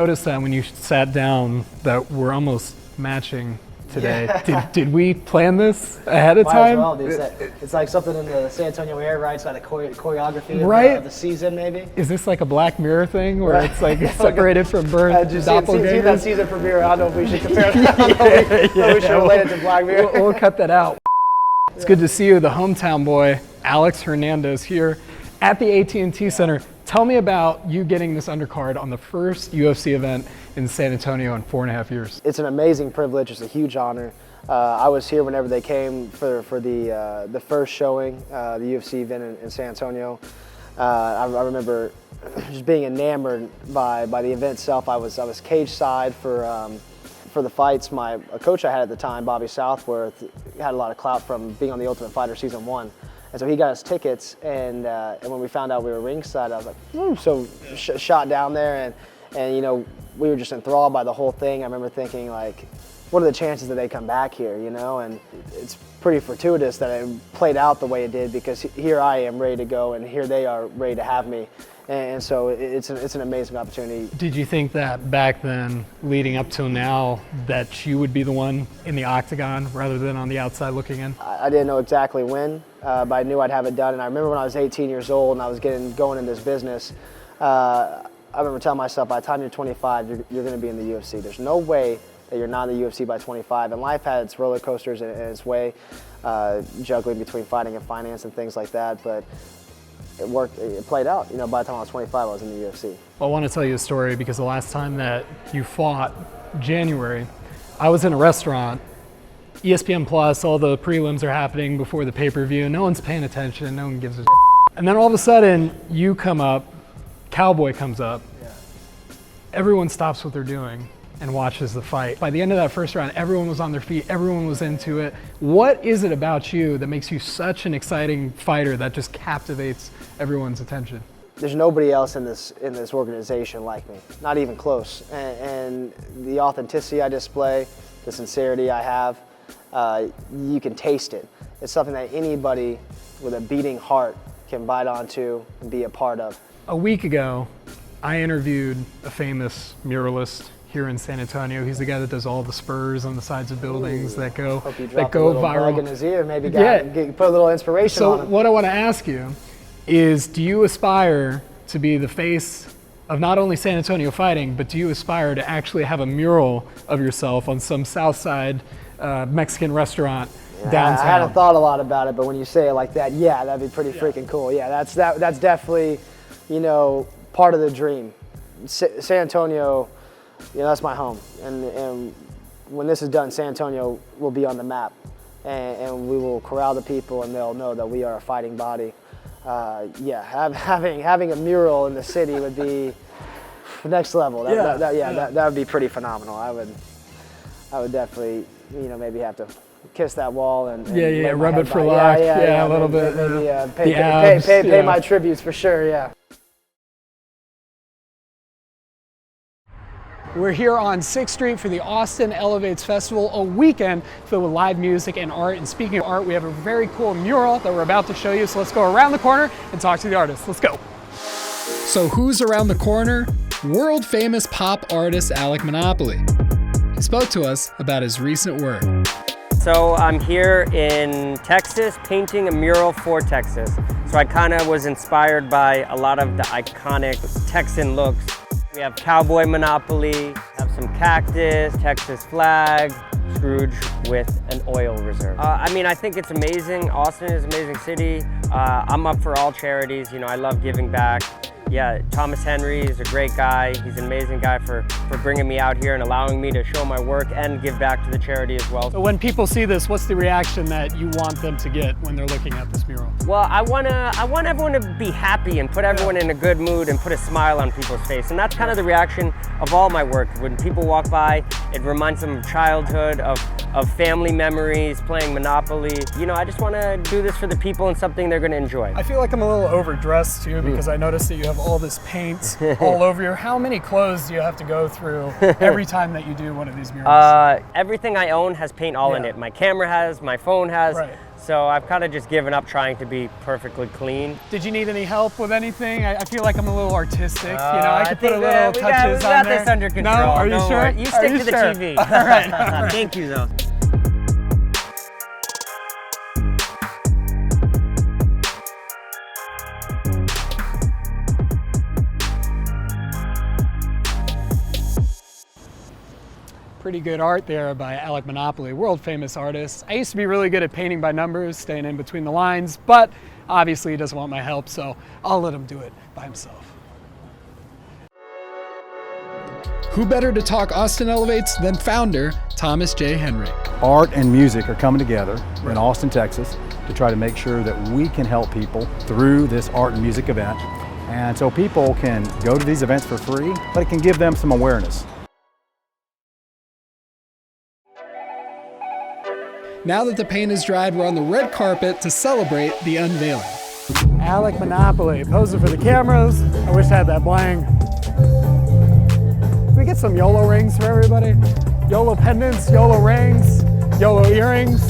noticed that when you sat down that we're almost matching today. Yeah. Did we plan this ahead of time? Might as well, dude. It's like something in the San Antonio area, right? It's like the choreography right? Of the season, maybe. Is this like a Black Mirror thing where it's like separated from birth? Doppelgangers? See that season premiere? I don't know if we should compare that. We should relate it to Black Mirror. We'll cut that out. It's good to see you, the hometown boy, Alex Hernandez, here at the AT&T Center. Tell me about you getting this undercard on the first UFC event in San Antonio in 4.5 years. It's an amazing privilege. It's a huge honor. I was here whenever they came for the first showing, the UFC event in San Antonio. I remember just being enamored by the event itself. I was cage side for the fights. A coach I had at the time, Bobby Southworth, had a lot of clout from being on The Ultimate Fighter Season 1. And so he got us tickets, and when we found out we were ringside, I was like, so shot down there, and you know, we were just enthralled by the whole thing. I remember thinking, like, what are the chances that they come back here, you know? And it's pretty fortuitous that it played out the way it did, because here I am ready to go, and here they are ready to have me. And so it's an amazing opportunity. Did you think that back then, leading up till now, that you would be the one in the octagon rather than on the outside looking in? I didn't know exactly when, but I knew I'd have it done. And I remember when I was 18 years old and I was going in this business, I remember telling myself, by the time you're 25, you're going to be in the UFC. There's no way that you're not in the UFC by 25. And life had its roller coasters in its way, juggling between fighting and finance and things like that. But it worked, it played out. You know, by the time I was 25, I was in the UFC. Well, I want to tell you a story, because the last time that you fought, January, I was in a restaurant, ESPN Plus, all the prelims are happening before the pay-per-view, no one's paying attention, no one gives a shit. And then all of a sudden, you come up, Cowboy comes up, everyone stops what they're doing and watches the fight. By the end of that first round, everyone was on their feet, everyone was into it. What is it about you that makes you such an exciting fighter that just captivates everyone's attention? There's nobody else in this organization like me, not even close. And the authenticity I display, the sincerity I have, you can taste it. It's something that anybody with a beating heart can bite onto and be a part of. A week ago, I interviewed a famous muralist here in San Antonio. He's the guy that does all the spurs on the sides of buildings that go viral. Bug in his ear, maybe put a little inspiration on him. So what I want to ask you is, do you aspire to be the face of not only San Antonio fighting, but do you aspire to actually have a mural of yourself on some South Side Mexican restaurant downtown? I hadn't thought a lot about it, but when you say it like that, yeah, that'd be pretty freaking cool. Yeah, that's definitely, you know, part of the dream. San Antonio, you know, that's my home, and when this is done, San Antonio will be on the map, and we will corral the people, and they'll know that we are a fighting body. Having a mural in the city would be next level. That would be pretty phenomenal. I would definitely, you know, maybe have to kiss that wall and rub it for luck. A little bit. Maybe pay my tributes for sure. Yeah. We're here on 6th Street for the Austin Elevates Festival, a weekend filled with live music and art. And speaking of art, we have a very cool mural that we're about to show you. So let's go around the corner and talk to the artist. Let's go. So who's around the corner? World famous pop artist Alec Monopoly. He spoke to us about his recent work. So I'm here in Texas painting a mural for Texas. So I kind of was inspired by a lot of the iconic Texan looks. We have Cowboy Monopoly, have some cactus, Texas flag, Scrooge with an oil reserve. I mean, I think it's amazing. Austin is an amazing city. I'm up for all charities. You know, I love giving back. Yeah, Thomas Henry is a great guy. He's an amazing guy for bringing me out here and allowing me to show my work and give back to the charity as well. So when people see this, what's the reaction that you want them to get when they're looking at this mural? Well, I want everyone to be happy and put everyone in a good mood and put a smile on people's face. And that's kind of the reaction of all my work. When people walk by, it reminds them of childhood, of family memories, playing Monopoly. You know, I just want to do this for the people and something they're going to enjoy. I feel like I'm a little overdressed too, because I noticed that you have all this paint all over you. How many clothes do you have to go through every time that you do one of these murals? Everything I own has paint all in it. My camera has, my phone has. Right. So I've kind of just given up trying to be perfectly clean. Did you need any help with anything? I feel like I'm a little artistic. I could put a little touches we got on there. this under control. No, are you Don't sure? worry. You stick to the TV. All right. Thank you, though. Pretty good art there by Alec Monopoly, world famous artist. I used to be really good at painting by numbers, staying in between the lines, but obviously he doesn't want my help, so I'll let him do it by himself. Who better to talk Austin Elevates than founder Thomas J. Henry? Art and music are coming together in Austin, Texas to try to make sure that we can help people through this art and music event. And so people can go to these events for free, but it can give them some awareness. Now that the paint is dried, we're on the red carpet to celebrate the unveiling. Alec Monopoly, posing for the cameras. I wish I had that bling. Can we get some YOLO rings for everybody? YOLO pendants, YOLO rings, YOLO earrings.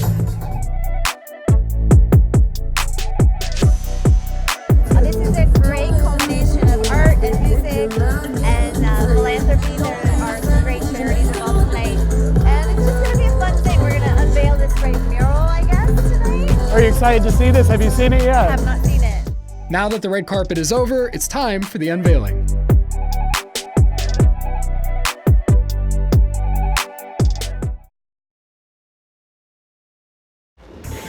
This is a great combination of art and music and philanthropy. There are some great charities involved tonight. And it's just going to be a fun thing. We're going to unveil this great mural, I guess, tonight. Are you excited to see this? Have you seen it yet? I have not seen it. Now that the red carpet is over, it's time for the unveiling.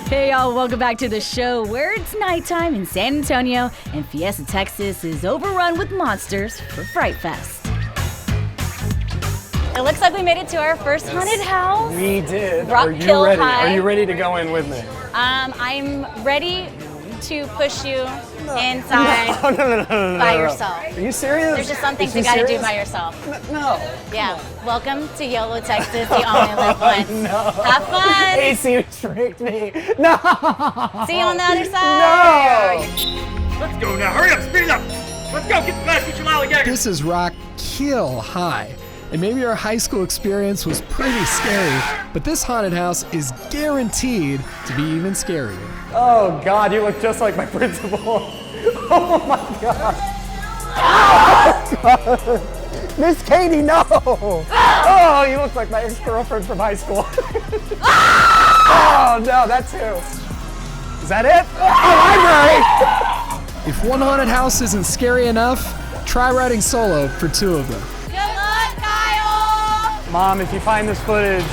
Hey y'all, welcome back to the show where it's nighttime in San Antonio and Fiesta, Texas is overrun with monsters for Fright Fest. It looks like we made it to our first haunted house. We did. Rock Are you Hill ready? High. Are you ready to go in with me? I'm ready to push you inside by yourself. Are you serious? There's just some things Is you she gotta do serious? by yourself. No. Yeah. Welcome to YOLO, Texas. You only live once. No. Have fun. AC tricked me. No. See you on the other side. No. Let's go now. Hurry up, speed it up. Let's go. Get the glass, get your lollygaggers. This is Rock Hill High. And maybe our high school experience was pretty scary, but this haunted house is guaranteed to be even scarier. Oh God, you look just like my principal. Oh my God. Oh God. Miss Katie, no. Oh, you look like my ex-girlfriend from high school. Oh no, that too. Is that it? Oh, library. If one haunted house isn't scary enough, try riding solo for two of them. Good luck, Kyle. Mom, if you find this footage,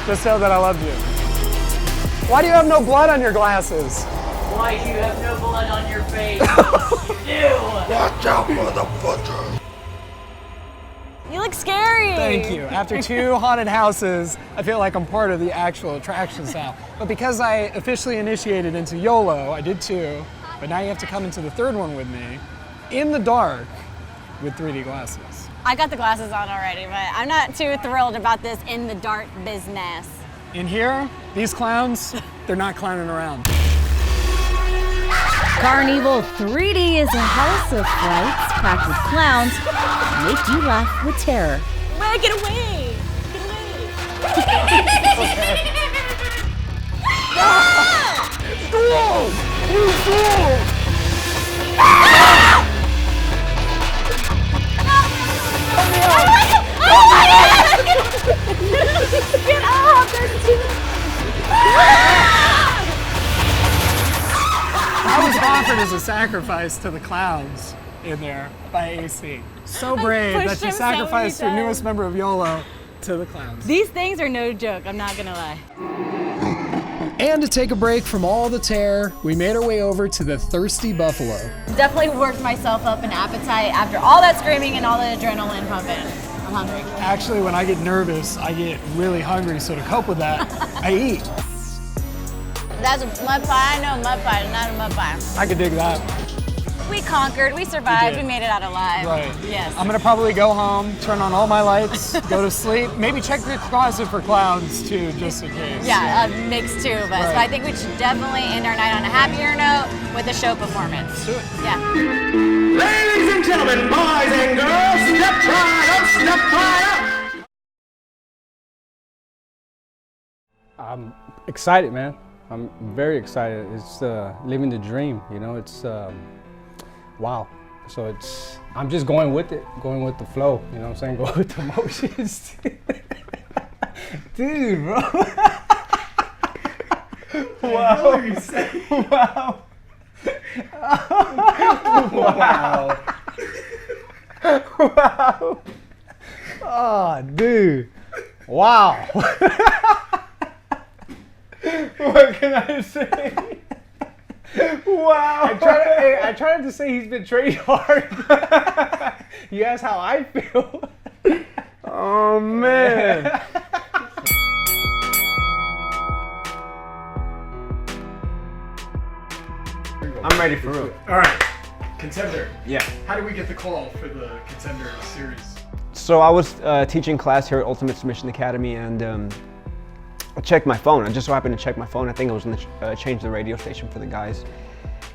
just know that I love you. Why do you have no blood on your glasses? Why do you have no blood on your face? You do! Watch out, motherfucker. You look scary. Thank you. After two haunted houses, I feel like I'm part of the actual attractions now. But because I officially initiated into YOLO, I did two, but now you have to come into the third one with me, in the dark, with 3D glasses. I got the glasses on already, but I'm not too thrilled about this in the dark business. In here, these clowns, they're not clowning around. Carnival 3D is a house of frights packed with clowns to make you laugh with terror. Wait, get away! Get away! You fool! Get up! There's too I was offered as a sacrifice to the clowns in there by AC. So brave pushed that you him so sacrificed many your newest member of YOLO to the clowns. These things are no joke, I'm not gonna lie. And to take a break from all the terror, we made our way over to the Thirsty Buffalo. Definitely worked myself up an appetite after all that screaming and all the adrenaline pumping. I'm hungry. Actually, when I get nervous, I get really hungry, so to cope with that, I eat. That's a mud pie. I know mud pie, not a mud pie. I could dig that. We conquered, we survived, did. we made it out alive. Right. Yes. I'm gonna probably go home, turn on all my lights, go to sleep, maybe check the closet for clowns too, just in case. Yeah, a mix two of us. Right. But I think we should definitely end our night on a happier note with a show performance. Let's do it. Yeah. Ladies and gentlemen, boys and girls, step right up, step right up. I'm excited, man. I'm very excited. It's living the dream, you know, it's wow. So I'm just going with it, going with the flow, you know what I'm saying? Going with the motions. Dude, bro. Wow. Wow. Wow. Wow. Oh, dude. Wow. What can I say? Wow. I tried to say he's been training hard. You asked how I feel. Oh, man. I'm ready for real. All right, Contender. Yeah. How did we get the call for the Contender series? So I was teaching class here at Ultimate Submission Academy, and I checked my phone. I just so happened to check my phone. I think I was going to change the radio station for the guys.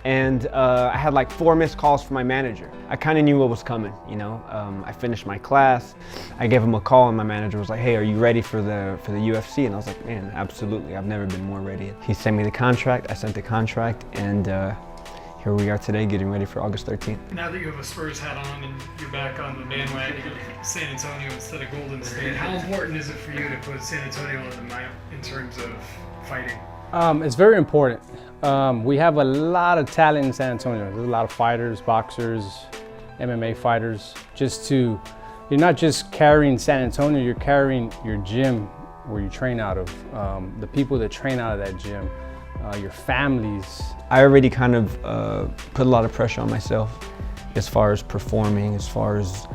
And I had like 4 missed calls from my manager. I kind of knew what was coming, you know. I finished my class. I gave him a call, and my manager was like, "Hey, are you ready for the UFC?" And I was like, "Man, absolutely. I've never been more ready." He sent me the contract. I sent the contract, and here we are today, getting ready for August 13th. Now that you have a Spurs hat on and you're back on the bandwagon of San Antonio instead of Golden State, how important is it for you to put San Antonio on the map in terms of fighting? It's very important. We have a lot of talent in San Antonio. There's a lot of fighters, boxers, MMA fighters. You're not just carrying San Antonio, you're carrying your gym where you train out of, the people that train out of that gym, your families. I already kind of put a lot of pressure on myself as far as performing, as far as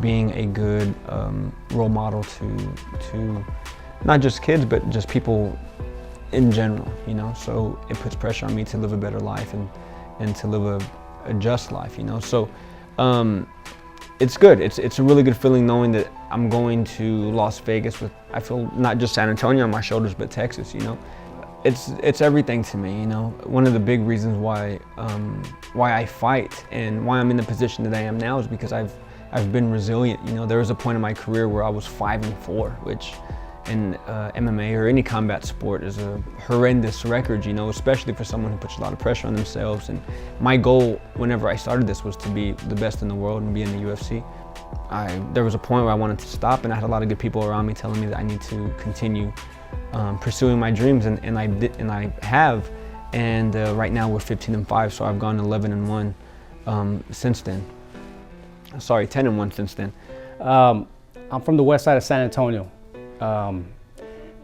being a good role model to not just kids, but just people in general, you know. So it puts pressure on me to live a better life and to live a just life, you know. So it's good. It's a really good feeling knowing that I'm going to Las Vegas with, I feel, not just San Antonio on my shoulders, but Texas, you know. It's everything to me, you know. One of the big reasons why I fight and why I'm in the position that I am now is because I've been resilient. You know, there was a point in my career where I was 5-4, which in MMA or any combat sport is a horrendous record, you know, especially for someone who puts a lot of pressure on themselves. And my goal whenever I started this was to be the best in the world and be in the UFC. There was a point where I wanted to stop, and I had a lot of good people around me telling me that I need to continue pursuing my dreams, and I have. And right now we're 15-5, so I've gone 11-1 since then. Sorry, 10-1 since then. I'm from the west side of San Antonio.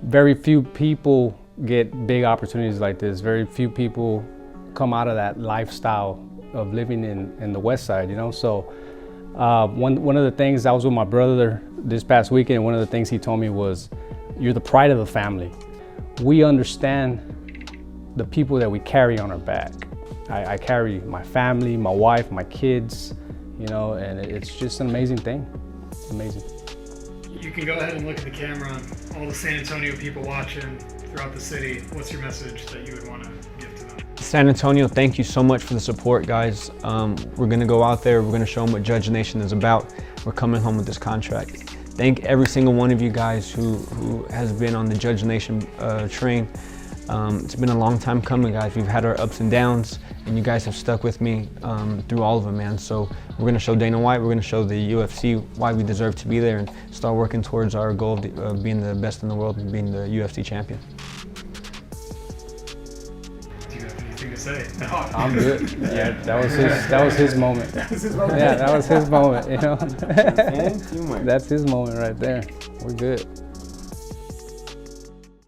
Very few people get big opportunities like this. Very few people come out of that lifestyle of living in the west side, you know. So one of the things, I was with my brother this past weekend, and one of the things he told me was, "You're the pride of the family." We understand the people that we carry on our back. I carry my family, my wife, my kids, you know, and it's just an amazing thing. It's amazing. You can go ahead and look at the camera. All the San Antonio people watching throughout the city, what's your message that you would want to give to them? San Antonio, thank you so much for the support, guys. We're going to go out there. We're going to show them what Judge Nation is about. We're coming home with this contract. Thank every single one of you guys who has been on the Judge Nation train. It's been a long time coming, guys. We've had our ups and downs, and you guys have stuck with me through all of them, man. So we're going to show Dana White, we're going to show the UFC why we deserve to be there, and start working towards our goal of being the best in the world and being the UFC champion. Do you have anything to say? No. I'm good. Yeah, that was his moment. That was his moment. Yeah, that was his moment, you know. That's his moment right there. We're good.